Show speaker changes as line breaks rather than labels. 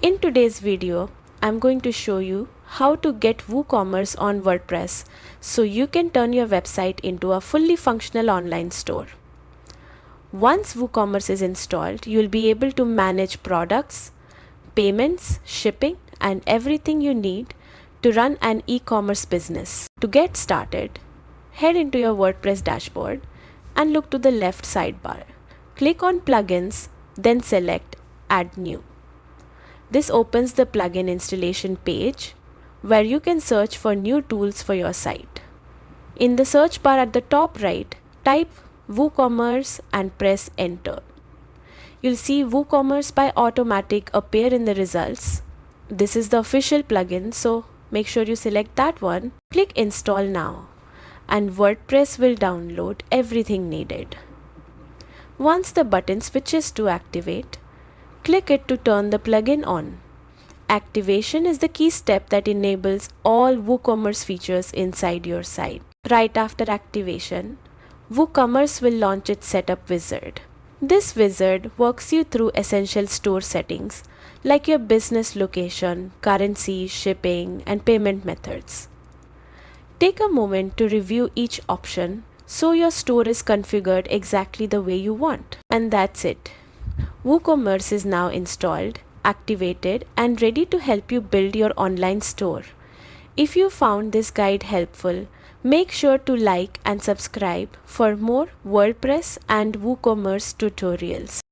In today's video, I'm going to show you how to get WooCommerce on WordPress so you can turn your website into a fully functional online store. Once WooCommerce is installed, you'll be able to manage products, payments, shipping, and everything you need to run an e-commerce business. To get started, head into your WordPress dashboard and look to the left sidebar. Click on Plugins, then select Add New. This opens the plugin installation page where you can search for new tools for your site. In the search bar at the top right, type WooCommerce and press Enter. You'll see WooCommerce by Automattic appear in the results. This is the official plugin, so make sure you select that one. Click Install Now, and WordPress will download everything needed. Once the button switches to Activate, click it to turn the plugin on. Activation is the key step that enables all WooCommerce features inside your site. Right after activation, WooCommerce will launch its setup wizard. This wizard walks you through essential store settings like your business location, currency, shipping, and payment methods. Take a moment to review each option so your store is configured exactly the way you want. And that's it. WooCommerce is now installed, activated, and ready to help you build your online store. If you found this guide helpful, make sure to like and subscribe for more WordPress and WooCommerce tutorials.